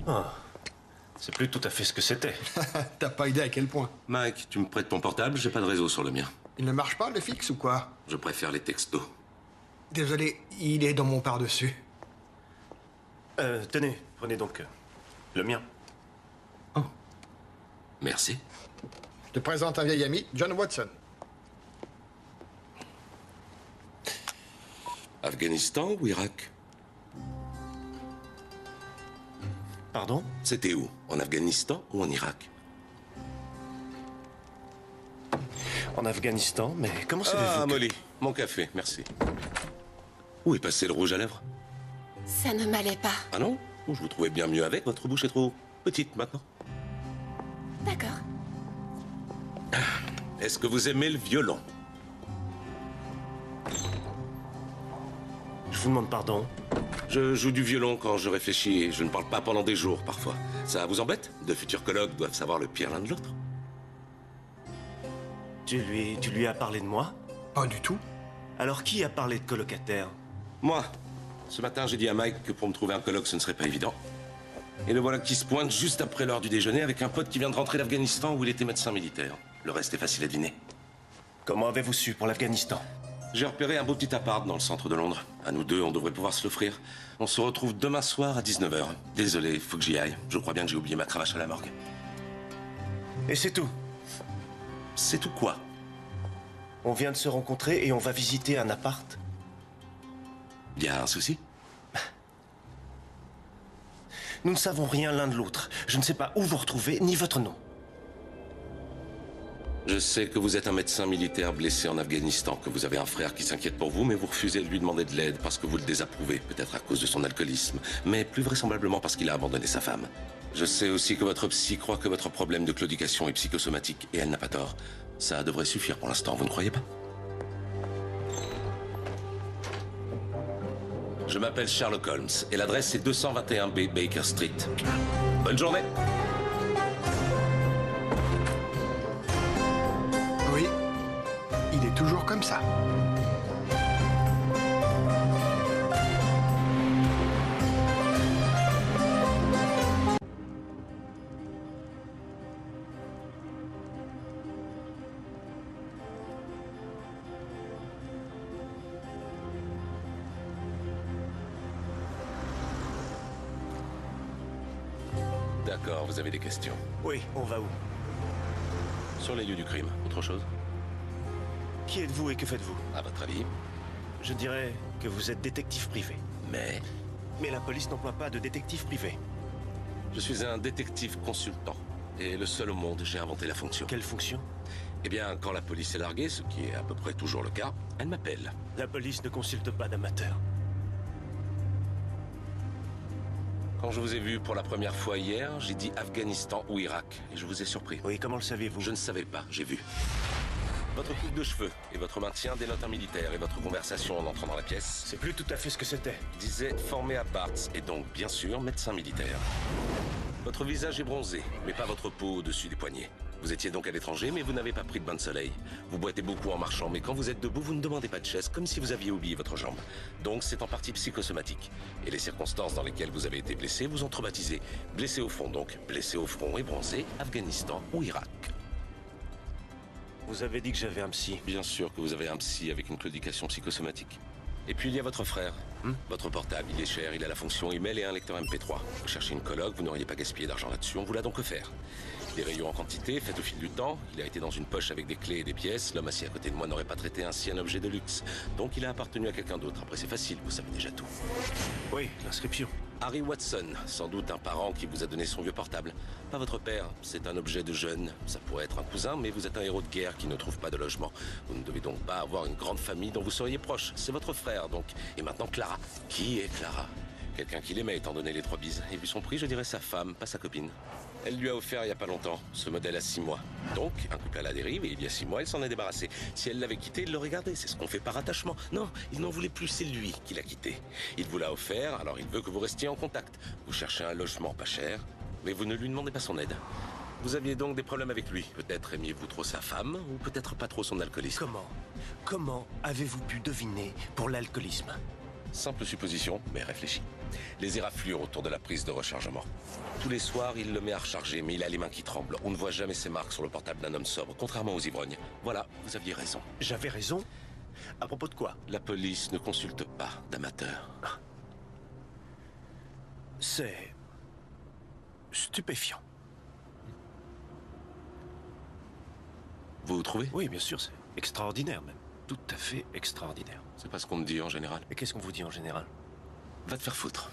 Ah, c'est plus tout à fait ce que c'était. T'as pas idée à quel point. Mike, tu me prêtes ton portable, j'ai pas de réseau sur le mien. Il ne marche pas, le fixe, ou quoi? Je préfère les textos. Désolé, il est dans mon par-dessus. Tenez, prenez donc le mien. Oh. Merci. Je te présente un vieil ami, John Watson. Afghanistan ou Irak? Pardon? C'était où? En Afghanistan ou en Irak? En Afghanistan, mais comment savez-vous Ah, que... Molly, mon café, merci. Où est passé le rouge à lèvres? Ça ne m'allait pas. Ah non? Je vous trouvais bien mieux avec, votre bouche est trop petite maintenant. D'accord. Est-ce que vous aimez le violon? Je vous demande pardon. Je joue du violon quand je réfléchis et je ne parle pas pendant des jours parfois. Ça vous embête? De futurs colloques doivent savoir le pire l'un de l'autre. Tu lui as parlé de moi? Pas du tout. Alors qui a parlé de colocataire? Moi, ce matin, j'ai dit à Mike que pour me trouver un colloque, ce ne serait pas évident. Et le voilà qui se pointe juste après l'heure du déjeuner avec un pote qui vient de rentrer d'Afghanistan où il était médecin militaire. Le reste est facile à deviner. Comment avez-vous su pour l'Afghanistan? J'ai repéré un beau petit appart dans le centre de Londres. À nous deux, on devrait pouvoir se l'offrir. On se retrouve demain soir à 19h. Désolé, faut que j'y aille. Je crois bien que j'ai oublié ma cravache à la morgue. Et c'est tout? C'est tout quoi? On vient de se rencontrer et on va visiter un appart? Y a un souci? Nous ne savons rien l'un de l'autre. Je ne sais pas où vous retrouvez, ni votre nom. Je sais que vous êtes un médecin militaire blessé en Afghanistan, que vous avez un frère qui s'inquiète pour vous, mais vous refusez de lui demander de l'aide parce que vous le désapprouvez, peut-être à cause de son alcoolisme, mais plus vraisemblablement parce qu'il a abandonné sa femme. Je sais aussi que votre psy croit que votre problème de claudication est psychosomatique, et elle n'a pas tort. Ça devrait suffire pour l'instant, vous ne croyez pas? Je m'appelle Sherlock Holmes, et l'adresse est 221B Baker Street. Bonne journée! Oui, il est toujours comme ça. D'accord, vous avez des questions. Oui, on va où? Sur les lieux du crime, autre chose? Qui êtes-vous et que faites-vous? À votre avis? Je dirais que vous êtes détective privé. Mais Mais la police n'emploie pas de détective privé. je suis un détective consultant. Et le seul au monde, j'ai inventé la fonction. Quelle fonction? Eh bien, quand la police est larguée, ce qui est à peu près toujours le cas, elle m'appelle. La police ne consulte pas d'amateurs. Quand je vous ai vu pour la première fois hier, j'ai dit Afghanistan ou Irak. Et je vous ai surpris. Oui, comment le savez-vous? Je ne savais pas, j'ai vu. Votre coupe de cheveux et votre maintien dénotent un militaire et votre conversation en entrant dans la pièce C'est plus tout à fait ce que c'était. disait formé à Barts et donc, bien sûr, médecin militaire. Votre visage est bronzé, mais pas votre peau au-dessus des poignets. Vous étiez donc à l'étranger, mais vous n'avez pas pris de bain de soleil. Vous boitez beaucoup en marchant, mais quand vous êtes debout, vous ne demandez pas de chaise, comme si vous aviez oublié votre jambe. Donc c'est en partie psychosomatique. Et les circonstances dans lesquelles vous avez été blessé vous ont traumatisé. Blessé au front donc, blessé au front et bronzé, Afghanistan ou Irak. Vous avez dit que j'avais un psy. Bien sûr que vous avez un psy avec une claudication psychosomatique. Et puis il y a votre frère. Votre portable, il est cher, il a la fonction email et un lecteur MP3. Vous cherchez une coloc, vous n'auriez pas gaspillé d'argent là-dessus, on vous l'a donc offert. Des rayons en quantité, faits au fil du temps, il a été dans une poche avec des clés et des pièces, l'homme assis à côté de moi n'aurait pas traité ainsi un objet de luxe. Donc il a appartenu à quelqu'un d'autre, après c'est facile, vous savez déjà tout. Oui, l'inscription. Harry Watson, sans doute un parent qui vous a donné son vieux portable. Pas votre père, c'est un objet de jeune. Ça pourrait être un cousin, mais vous êtes un héros de guerre qui ne trouve pas de logement. Vous ne devez donc pas avoir une grande famille dont vous seriez proche. C'est votre frère, donc. Et maintenant, Clara. Qui est Clara? Quelqu'un qui l'aimait, étant donné les 3 bises. Et vu son prix, je dirais sa femme, pas sa copine. Elle lui a offert il y a pas longtemps, ce modèle à 6 mois. Donc, un couple à la dérive, et il y a 6 mois, elle s'en est débarrassée. Si elle l'avait quitté, il l'aurait gardé. C'est ce qu'on fait par attachement. Non, il n'en voulait plus, c'est lui qui l'a quitté. Il vous l'a offert, alors il veut que vous restiez en contact. Vous cherchez un logement pas cher, mais vous ne lui demandez pas son aide. Vous aviez donc des problèmes avec lui. Peut-être aimiez-vous trop sa femme, ou peut-être pas trop son alcoolisme. Comment avez-vous pu deviner pour l'alcoolisme? Simple supposition, mais réfléchie. Les éraflures autour de la prise de rechargement. Tous les soirs, il le met à recharger, mais il a les mains qui tremblent. On ne voit jamais ces marques sur le portable d'un homme sobre, contrairement aux ivrognes. Voilà, vous aviez raison. J'avais raison? À propos de quoi? La police ne consulte pas d'amateurs. C'est... stupéfiant. Vous trouvez? Oui, bien sûr, c'est extraordinaire même. Tout à fait extraordinaire. C'est pas ce qu'on me dit en général. Et qu'est-ce qu'on vous dit en général? Va te faire foutre.